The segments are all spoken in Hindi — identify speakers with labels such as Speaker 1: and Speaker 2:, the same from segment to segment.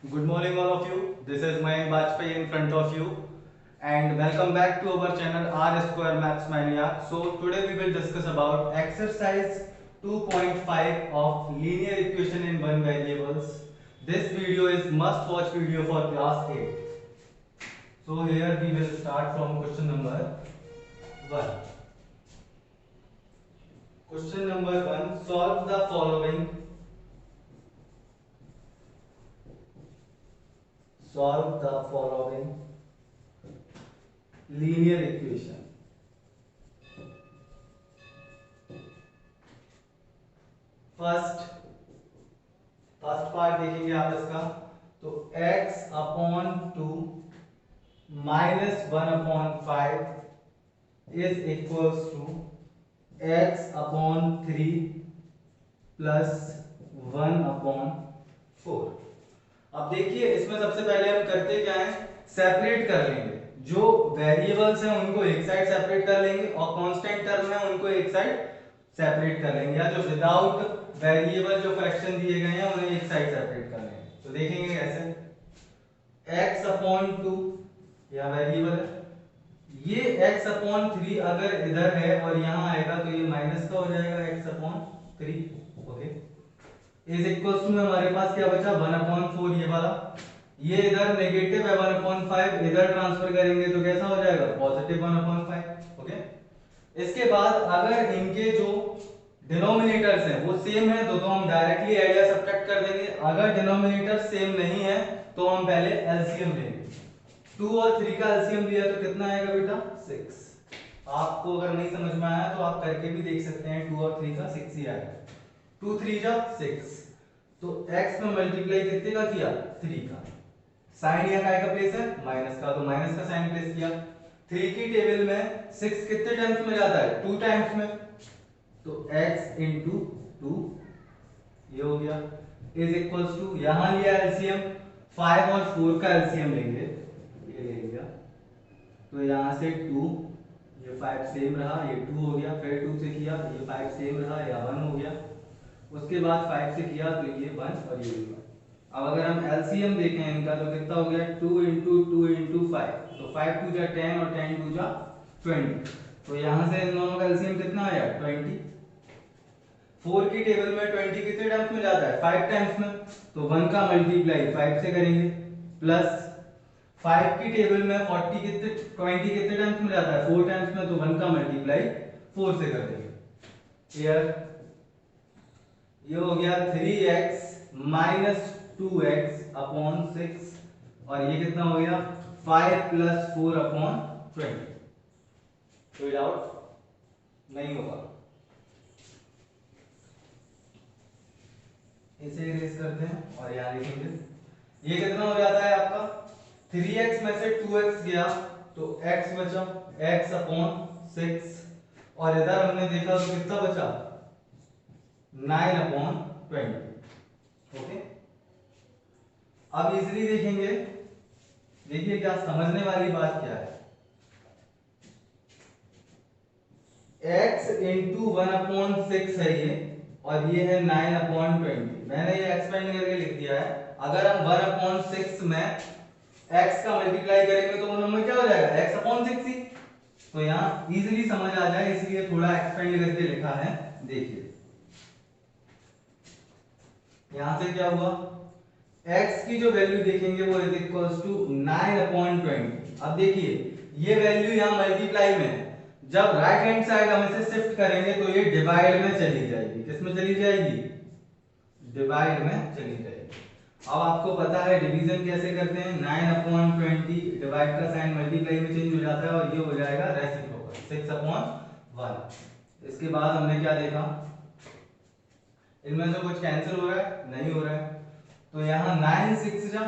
Speaker 1: Good morning, all of you. This is Mayank Bajpayee in front of you, and welcome back to our channel R Square Maths Mania. So today we will discuss about exercise 2.5 of linear equation in one variables. This video is must watch video for class 8. So here we will start from question number 1. Question number 1, solve the following. Solve the following linear equation. First part देखेंगे आप इसका, तो x upon 2 minus 1/5 is equals to x upon 3 plus 1/4। अब देखिए इसमें सबसे पहले हम करते क्या है, सेपरेट कर लेंगे। जो वेरिएबल्स हैं उनको एक साइड सेपरेट कर लेंगे और कांस्टेंट टर्म है उनको एक साइड सेपरेट कर लेंगे, या जो विदाउट वेरिएबल जो फ्रैक्शन दिए गए हैं उन्हें एक साइड सेपरेट कर लेंगे। तो देखेंगे कैसे, x अपॉन 2 या वेरिएबल है, ये x अपॉन 3 अगर इधर है और यहां आएगा तो ये माइनस का हो जाएगा x upon 3। Okay, is equals to हमारे पास क्या बचा 1/4, ये वाला, ये इधर नेगेटिव है 1/5, इधर ट्रांसफर करेंगे तो कैसा हो जाएगा पॉजिटिव 1/5। ओके, इसके बाद अगर इनके जो डिनोमिनेटर्स हैं वो सेम है तो हम डायरेक्टली ऐड या सब्ट्रैक्ट कर देंगे। अगर डिनोमिनेटर सेम नहीं है तो हम पहले एलसीएम लेंगे। 2 और 3 का एलसीएम लिया तो कितना आएगा बेटा 6। आपको अगर नहीं समझ में आया तो आप करके भी देख सकते हैं, 2 और 3 का 6 ही आएगा। 2 3 जा 6, तो x में मल्टीप्लाई कितने का किया 3 का, साइन यहाँ काय का प्लेस है माइनस का, तो माइनस का साइन प्लेस किया। 3 की टेबल में 6 कितने टाइम्स में जाता है 2 टाइम्स में, तो x इंटू 2 ये हो गया, इज इक्वल्स टू यहां लिया एलसीएम 5 और 4 का एलसीएम लेंगे, ये ले लिया तो यहां से 2, ये 5 सेम रहा, ये 2 हो गया, फिर 2 से किया ये 5 सेम रहा, या 1 हो गया, उसके बाद 5 से किया तो ये 1 और ये 1। अब अगर हम एलसीएम देखें इनका तो कितना हो गया 2 इंटू 2 इंटू 5, तो 5 2 जा 10 और 10 2 जा 20, तो यहां से इन दोनों का एलसीएम कितना आया 20। 4 की टेबल में 20 कितने टाइम्स में जाता है 5 टाइम्स में, तो 1 का मल्टीप्लाई 5 से करेंगे, प्लस 5 की टेबल में 40 कितने 20 कितने टाइम्स में जाता है 4 टाइम्स में, तो 1 का मल्टीप्लाई 4 से कर देंगे। क्लियर, ये हो गया 3x माइनस 2x अपॉन 6, और ये कितना हो गया 5 प्लस 4 अपॉन 20। कोई डाउट नहीं होगा, इसे इरेज करते हैं और यहां लिखेंगे, ये कितना हो जाता है आपका 3x में से 2x गया तो x बचा x अपॉन 6, और इधर हमने देखा तो कितना बचा 9/20। ओके, अब इजीली देखेंगे, देखिए क्या समझने वाली बात क्या है, x इंटू 1/6 है ये, और ये है 9/20। मैंने ये एक्सपेंड करके लिख दिया है। अगर हम 1/6 में x का मल्टीप्लाई करेंगे तो वो नंबर क्या हो जाएगा x/6 ही, तो यहाँ इजीली समझ आ जाए इसलिए थोड़ा एक्सपेंड करके लिखा है। देखिए यहां से क्या हुआ, x की जो वैल्यू देखेंगे वो इज इक्वल्स टू 9/20। अब देखिए ये वैल्यू यहाँ मल्टीप्लाई में है, जब राइट हैंड साइड हम इसे शिफ्ट करेंगे तो ये डिवाइड में चली जाएगी। किस में चली जाएगी, डिवाइड में चली जाएगी। अब आपको पता है डिवीजन कैसे करते हैं, 9/20 डिवाइड का साइन मल्टीप्लाई में चेंज हो जाता है और ये हो जाएगा रेसिप्रोकल 6/1। इसके बाद हमने क्या देखा, इनमें से कुछ कैंसिल हो रहा है नहीं हो रहा है, तो यहाँ 9 6 जा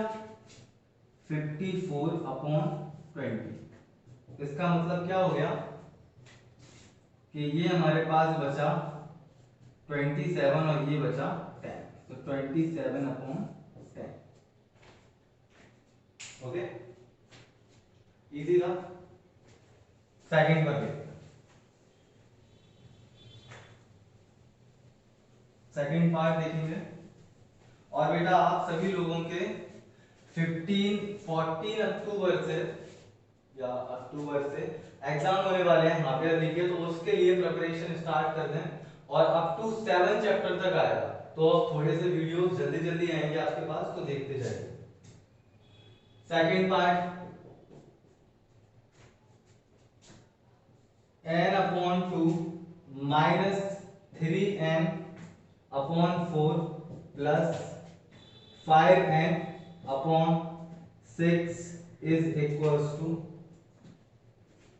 Speaker 1: 54/20। इसका मतलब क्या हो गया कि ये हमारे पास बचा 27 और ये बचा 10, तो 27/10। ओके, इजी था। सेकंड पर देखते हैं, सेकंड पार्ट देखेंगे। और बेटा आप सभी लोगों के 14 अक्टूबर से या अक्टूबर से एग्जाम होने वाले हैं हाफ ईयरली के, तो उसके लिए प्रिपरेशन स्टार्ट कर दें और अप टू 7 चैप्टर तक आएगा। तो अब थोड़े से वीडियो जल्दी जल्दी आएंगे आपके पास, तो देखते जाइए। Second part, n upon 2 minus 3n upon 4 plus 5n upon 6 is equals to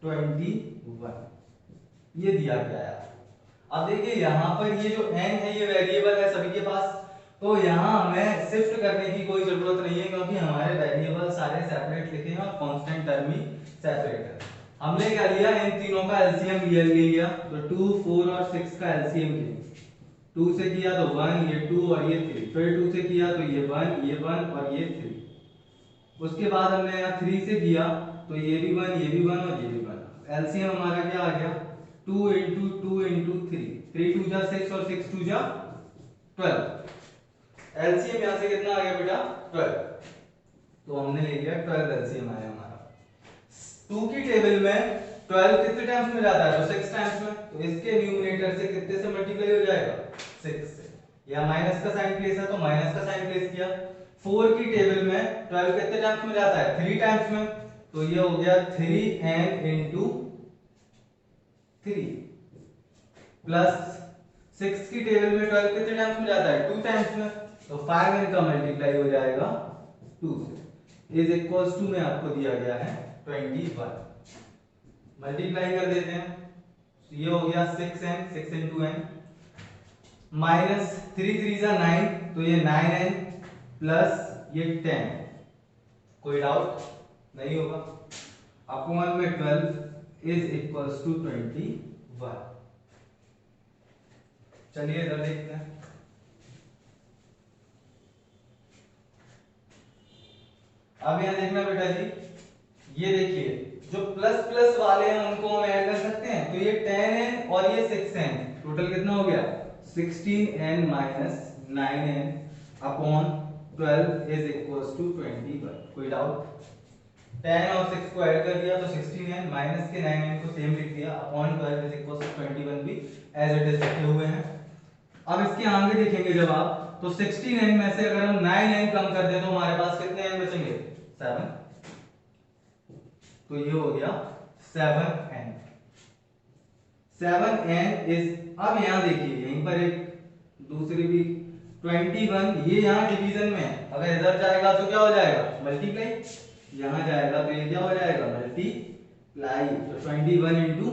Speaker 1: 21। ये दिया गया है। अब देखिए यहाँ पर ये जो n है ये वेरिएबल है सभी के पास, तो यहाँ हमें शिफ्ट करने की कोई जरूरत नहीं है क्योंकि हमारे वेरिएबल सारे सेपरेट लिखे हैं और कांस्टेंट टर्म ही सेपरेट है। हमने क्या लिया, इन तीनों का एलसीएम ले लिया, तो 2, 4 और 6 का एलसीएम लिया। 2 से किया तो 1, ये 2 और ये 3, फिर 2 से किया तो ये 1 और ये 3। उसके बाद हमने यहाँ 3 से किया तो ये भी 1, ये भी 1 और ये भी 1। एलसीएम हमारा क्या आ गया, 2 इंटू 2 इंटू 3, 3 2 जा 6 और 6 2 जा 12। एलसीएम यहाँ से कितना आ गया बेटा, 12। तो हमने ले लिया 12 एलसीएम आया हमारा। 2 की टेबल में 12 कितने टाइम्स में जाता है, तो 6 टाइम्स में, तो इसके न्यूमरेटर से कितने से मल्टीप्लाई हो जाएगा, 6 से। या माइनस का साइन प्लेस है तो माइनस का साइन प्लेस किया। 4 की टेबल में 12 कितने टाइम्स में जाता है, 3 टाइम्स में, तो ये हो गया 3n इंटू 3 प्लस 6 की टेबल में 12 कितने टाइम्स में जाता है, 2 टाइम्स में, तो 5n का मल्टीप्लाई हो जाएगा 2 से, इज इक्वल्स टू में आपको दिया गया है 21। मल्टीप्लाई कर देते हैं, तो ये हो गया 6n, 6 इंटू n माइनस 3 3 जा 9, तो ये 9n प्लस ये 10। कोई डाउट नहीं होगा, अपॉन में 12 इज इक्वल्स टू 21। चलिए इधर देखते हैं। अब यहां देखना बेटा जी, ये देखिए जो प्लस प्लस वाले हैं उनको हम ऐड कर सकते हैं, तो ये 10n और ये 6n, टोटल कितना हो गया 16n minus 9n upon 12 is equals to 21। कोई डाउट, 10 और 6 को ऐड कर दिया तो 16n माइनस के 9n को सेम लिख दिया, अपॉन 12 इज इक्वल्स टू 21 भी एज इट इज लिखे हुए हैं। अब इसके आगे देखेंगे जब आप, तो 16n में से अगर हम 9n कम कर दें तो हमारे पास कितने n बचेंगे, 7, तो ये हो गया 7n। 7n इज, अब यहां देखिए यहीं पर एक दूसरी भी 21, ये यहां डिवीजन में है, अगर इधर जाएगा तो क्या हो जाएगा मल्टीप्लाई, यहां जाएगा तो ये क्या हो जाएगा मल्टीप्लाई, तो 21 इंटू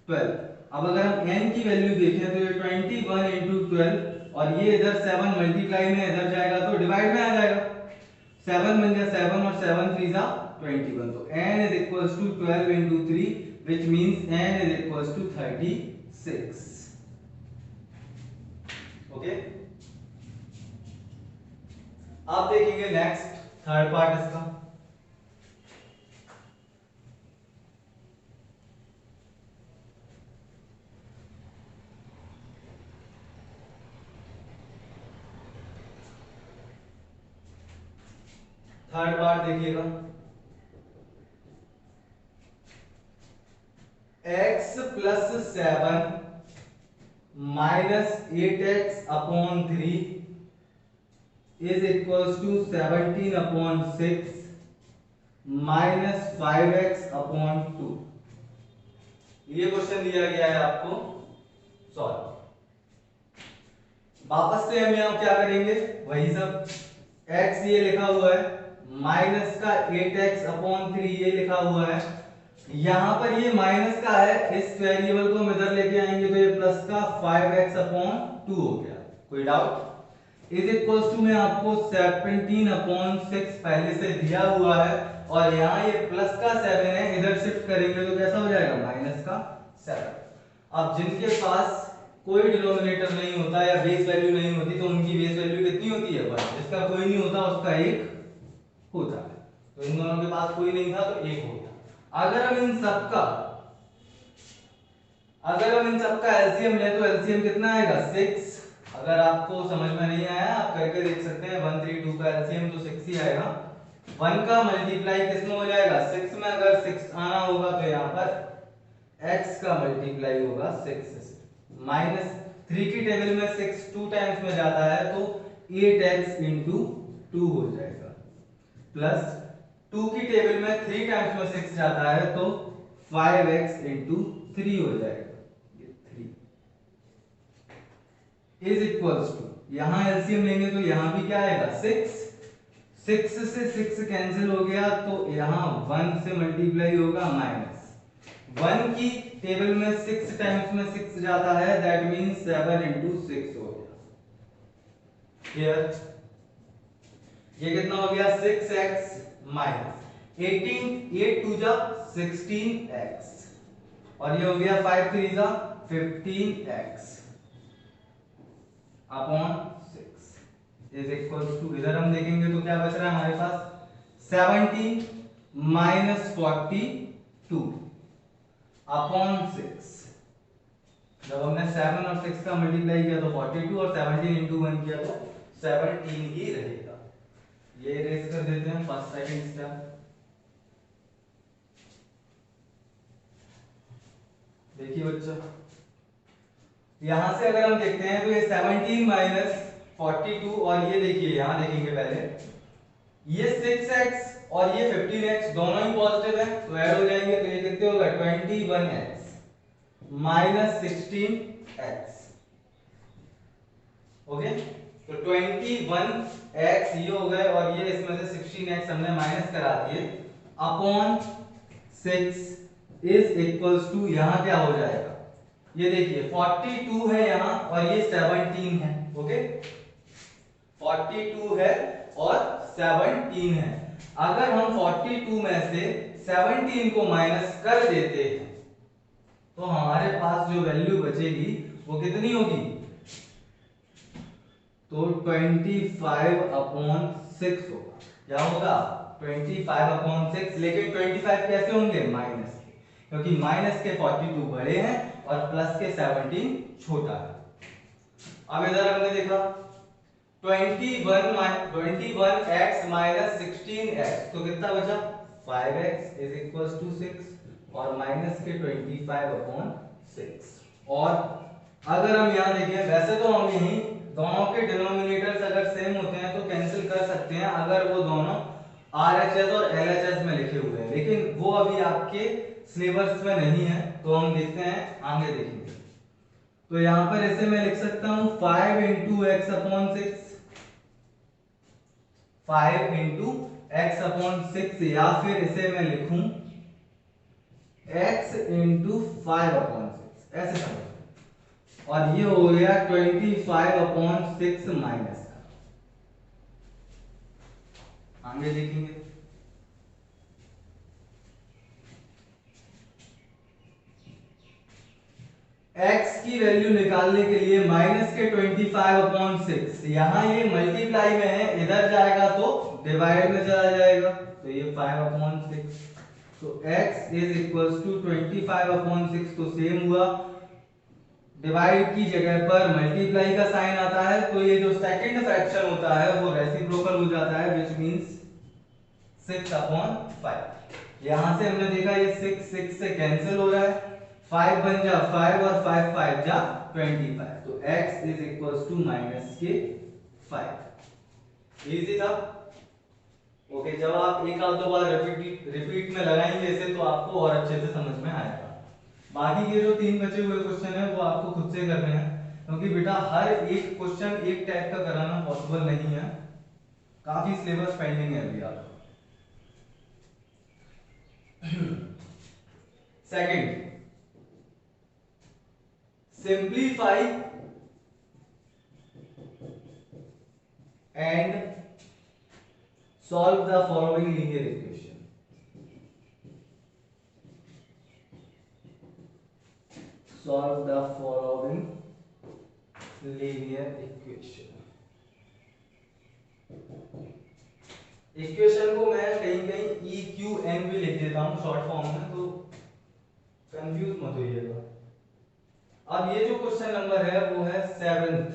Speaker 1: 12। अब अगर हम n की वैल्यू देखें तो ये 21 इंटू 12 और ये इधर 7 मल्टीप्लाई में इधर जाएगा तो डिवाइड में आ जाएगा, 7 बन गया 7 और 7 3 जा 21, तो n is equals to 12 into 3 which means n is equals to 36। Okay, आप देखेंगे नेक्स्ट थर्ड पार्ट इसका। थर्ड पार्ट देखिएगा, x plus 7 minus 8x upon 3 is equals to 17 upon 6 minus 5x upon 2। ये क्वेश्चन दिया गया है आपको सॉल्व। वापस से हम यहाँ क्या करेंगे, वही सब, x ये लिखा हुआ है, माइनस का 8x अपॉन 3 ये लिखा हुआ है, यहां पर ये माइनस का है, इस वेरिएबल को हम इधर लेके आएंगे तो ये प्लस का 5x अपॉन 2 हो गया। कोई डाउट, इज इक्वल्स टू में आपको 17 अपॉन 6 पहले से दिया हुआ है और यहाँ ये प्लस का 7 है, इधर शिफ्ट करेंगे तो कैसा हो जाएगा माइनस का 7। अब जिनके पास कोई डिनोमिनेटर नहीं होता या बेस वैल्यू नहीं होती तो उनकी बेस वैल्यू कितनी होती है 1, जिसका कोई नहीं होता उसका 1 होता है, तो इन दोनों के पास कोई नहीं था तो 1 हो गया। अगर हम इन सबका एलसीएम लें तो एलसीएम कितना आएगा 6। अगर आपको समझ में नहीं आया आप करके देख सकते हैं, 1 3 2 का एलसीएम तो 6 ही आएगा। 1 का मल्टीप्लाई किस में हो जाएगा 6 में, अगर 6 आना होगा तो यहाँ पर x का मल्टीप्लाई होगा 6 से। माइनस 3 की टेबल में 6 2 टाइम्स में जाता है तो 8x इंटू 2 हो जाएगा, प्लस 2 की टेबल में 3 टाइम्स में 6 जाता है तो 5x इंटू 3 हो जाएगा, ये 3 इज इक्वल्स टू, यहां एलसीएम लेंगे तो यहां भी क्या आएगा 6, 6 से 6 कैंसिल हो गया तो यहां 1 से मल्टीप्लाई होगा, माइनस 1 की टेबल में 6 टाइम्स में 6 जाता है, दैट मींस 7 इंटू 6 हो गया। क्लियर? ये कितना हो गया 6x माइनस 18, 8 2 जा 16x, और ये हो गया 5 3 जा 15x upon 6 is equals to, इधर हम देखेंगे तो क्या बच रहा है हमारे पास 17 माइनस 42 अपॉन 6। जब हमने 7 और 6 का मल्टीप्लाई किया तो 42 और 17 इंटू 1 किया तो 17 ही रहेगा। ये इरेज कर देते हैं फर्स्ट सेकंड स्टेप। देखिए बच्चों, यहां से अगर हम देखते हैं तो ये 17 माइनस 42, और ये देखिए यहां देखेंगे पहले ये 6x और ये 15x दोनों ही पॉजिटिव है तो ऐड हो जाएंगे, तो ये कितने होगा 21x माइनस 16x। ओके, तो 21x ये हो गए और ये इसमें से 16x हमने माइनस करा दिए अपॉन 6 इज इक्वल्स टू, यहां क्या हो जाएगा ये देखिए 42 है यहां और ये 17 है। ओके, 42 है और 17 है। अगर हम 42 में से 17 को माइनस कर देते हैं तो हमारे पास जो वैल्यू बचेगी वो कितनी होगी, तो 25 अपॉन 6 होगा। क्या होगा 25 अपॉन 6, लेकिन 25 कैसे होंगे माइनस के, क्योंकि माइनस के 42 बड़े हैं और प्लस के 17 छोटा है। अब इधर हमने देखा 21x माइनस 16x तो कितना बचा 5x इज इक्वल्स टू 6 और माइनस के 25 अपॉन 6। और अगर हम यहाँ देखें, वैसे तो हम यही दोनों के डिनोमिनेटर्स अगर सेम होते हैं तो कैंसिल कर सकते हैं अगर वो दोनों RHS और LHS में लिखे हुए हैं, लेकिन वो अभी आपके सिलेबस में नहीं है तो हम देखते हैं आगे देखेंगे। तो यहां पर ऐसे मैं लिख सकता हूं 5 into x upon 6, 5 into x upon 6, या फिर इसे मैं लिखूं x इंटू 5 अपॉन 6, ऐसे समझ, और ये हो गया 25 अपॉन 6 माइनस का। आगे देखेंगे x की वैल्यू निकालने के लिए माइनस के 25 अपॉन 6, यहां ये मल्टीप्लाई में है, इधर जाएगा तो डिवाइड में चला जाएगा, तो ये 5 अपॉन 6, तो x is equals to 25 upon 6, तो सेम हुआ, डिवाइड की जगह पर मल्टीप्लाई का साइन आता है तो ये जो सेकंड फ्रैक्शन होता है वो रेसिप्रोकल हो जाता है, व्हिच मींस 6 अपॉन 5। यहां से हमने देखा ये 6 से कैंसिल हो रहा है, 5 बन जा 5 और 5 5 जा 25, तो x is equals to minus के 5। इजी था। ओके, जब आप एक आध दो बार रिपीट में लगाएंगे इसे तो आपको और अच्छे से समझ में आएगा। बाकी के जो 3 बचे हुए क्वेश्चन है वो आपको खुद से करने हैं, क्योंकि बेटा हर एक क्वेश्चन एक टाइप का कराना पॉसिबल नहीं है, काफी सिलेबस पेंडिंग है अभी आपका। Second, simplify and solve the following linear equation. Solve the following linear equation। Equation को मैं कहीं कहीं EQN भी लिख देता हूं शॉर्ट फॉर्म में, तो कंफ्यूज मत होइएगा। अब ये जो क्वेश्चन नंबर है वो है 7th।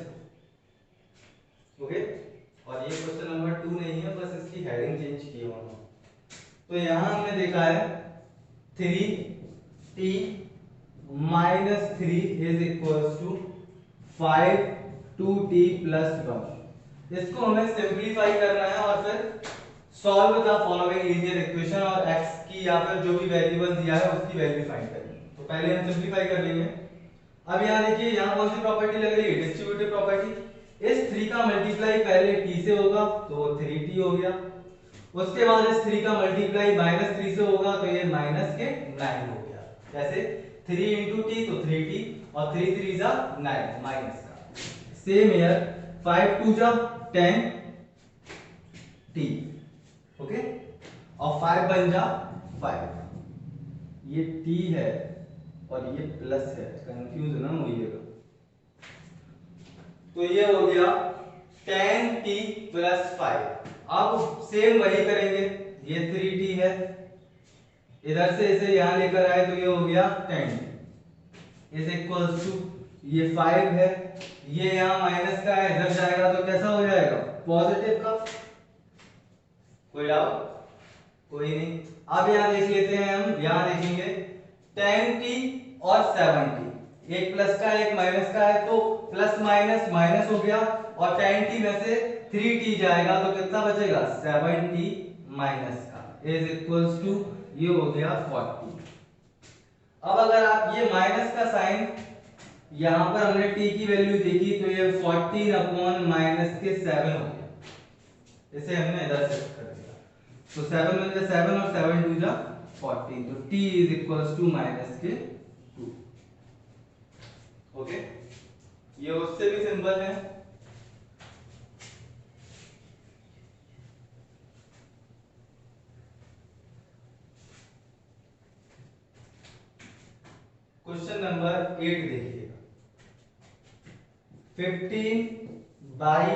Speaker 1: ओके, और और ये क्वेश्चन नंबर 2 नहीं है, बस इसकी हेडिंग चेंज की है। तो यहाँ हमने देखा है 3t minus 3 is equals to 5 2t plus 1। इसको हमें सिंप्लीफाई करना है और फिर solve the following linear equation और x की या फिर जो भी वेरिएबल दिया है उसकी वैल्यू फाइंड करनी है। तो पहले हम सिंप्लीफाई कर लेंगे। अब यहाँ देखिए, यहाँ कौन सी प्रॉपर्टी लग रही है, डिस्ट्रीब्यूटिव प्रॉपर्टी। इस 3 का मल्टीप्लाई पहले t से होगा तो वो 3t हो गया, उसके बाद इस 3 का मल्टीप्लाई -3 से होगा तो ये माइनस के 9 हो गया। कैसे, 3 into t तो 3t और 3 3 जा 9 माइनस का। सेम हियर 5 2 जा 10 t, ओके, और 5 बन जा 5। ये t है और ये प्लस है, कंफ्यूज ना होइएगा। तो ये हो गया 10t प्लस 5। अब सेम वही करेंगे, ये 3t है, इधर से इसे यहां लेकर आए तो ये हो गया 10 इज इक्वल्स टू ये 5 है, ये यहां माइनस का है, इधर जाएगा तो कैसा हो जाएगा, पॉजिटिव का। कोई डाउट? कोई नहीं। अब यहां देख लेते हैं हम, यहां देखेंगे 10t और 7t, एक प्लस का एक माइनस का है तो प्लस माइनस माइनस हो गया, और 10t में से 3t जाएगा तो कितना बचेगा, 7t माइनस का इज इक्वल्स टू ये हो गया 40। अब अगर आप ये माइनस का साइन, यहां पर हमने t की वैल्यू देखी तो ये 14 अपॉन माइनस के 7 हो गया, इसे हमने इधर शिफ्ट कर दिया तो 7 में से 7 और 7 2 जा 14, तो t is equals to minus के 2। ओके, ये उससे भी सिंपल है। क्वेश्चन नंबर 8 देखिएगा, 15 बाई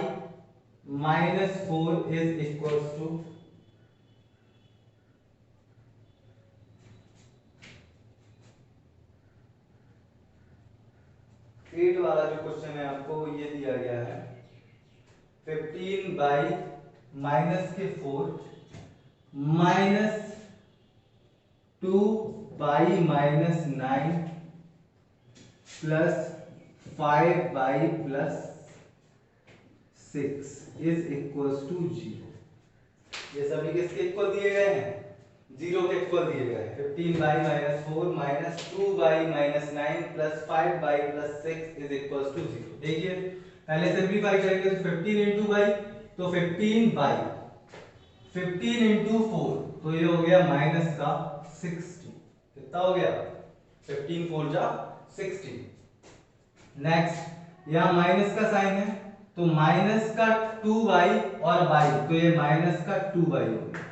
Speaker 1: -4 इज इक्वल्स टू 8 वाला जो क्वेश्चन है आपको वो ये दिया गया है, 15 by -4 -2 by -9 plus 5 by +6 is equals to 0। ये सभी किसके इक्वल दिए गए हैं, 0 के इक्वल दिए गए हैं। 15 by -4 -2 by -9 plus 5 by +6 is equals to 0। देखिए पहले सिंपलीफाई करेंगे तो 15 इंटू बाई, तो 15 बाई 15 इंटू 4 तो ये हो गया माइनस का 60। कितना हो गया, 15 4 जा 60। नेक्स्ट यहाँ माइनस का साइन है तो माइनस का 2y और y, तो ये माइनस का 2y हो गया,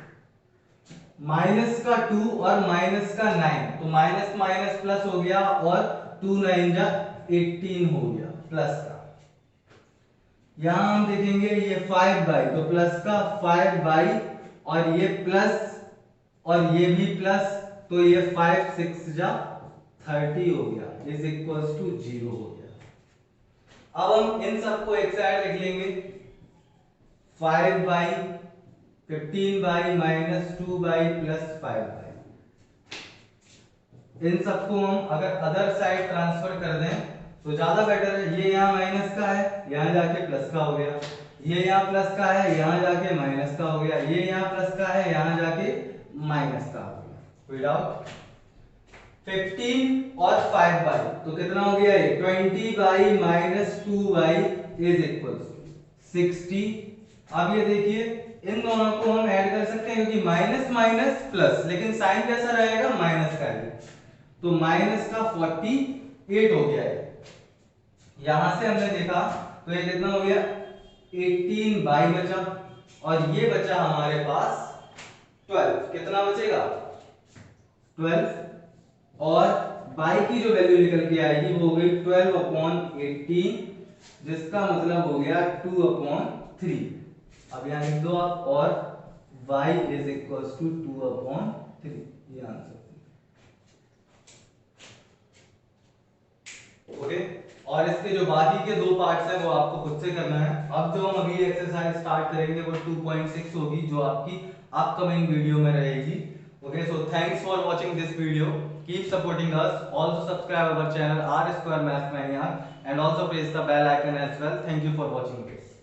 Speaker 1: माइनस का 2 और माइनस का 9 तो माइनस माइनस प्लस हो गया, और 2 9 जा 18 हो गया प्लस का। यहां हम देखेंगे ये 5y तो प्लस का 5y, और ये प्लस और ये भी प्लस, तो ये 5 6 जा 30 हो गया इज इक्वल्स टू 0 हो गया। अब हम इन सबको एक साइड लिख लेंगे, 5 by 15 by -2 by plus 5 by. इन सबको हम अगर अदर साइड ट्रांसफर कर दें तो ज्यादा बेटर है। ये यहाँ माइनस का है, यहाँ जाके प्लस का हो गया, ये यहाँ प्लस का है, यहाँ जाके माइनस का हो गया, ये यहाँ प्लस का है, यहाँ जाके माइनस का हो गया। कोई डाउट? 15 और 5 बाई तो कितना हो गया, ये 20 बाई -2y इज इक्वल 60। अब ये देखिए इन दोनों को हम ऐड कर सकते हैं क्योंकि माइनस माइनस प्लस, लेकिन साइन कैसा रहेगा, माइनस का है, तो माइनस का 48 हो गया है। यहां से हमने देखा तो ये कितना हो गया, 18 बाई बचा, और ये बचा हमारे पास 12। कितना बचेगा, 12, और बाई की जो वैल्यू निकल के आएगी वो हो गई 12/18, जिसका मतलब हो गया 2/3। अब यहां लिख दो आप, और y इज इक्वल्स टू 2/3, ये आंसर। ओके, और इसके जो बाकी के 2 पार्ट्स हैं वो आपको खुद से करना है। अब जो हम अगली एक्सरसाइज स्टार्ट करेंगे वो 2.6 होगी, जो आपकी अपकमिंग वीडियो में रहेगी। Okay, so thanks for watching this video, keep supporting us, also subscribe our channel R Square Maths Maniac and also press the bell icon as well. Thank you for watching this.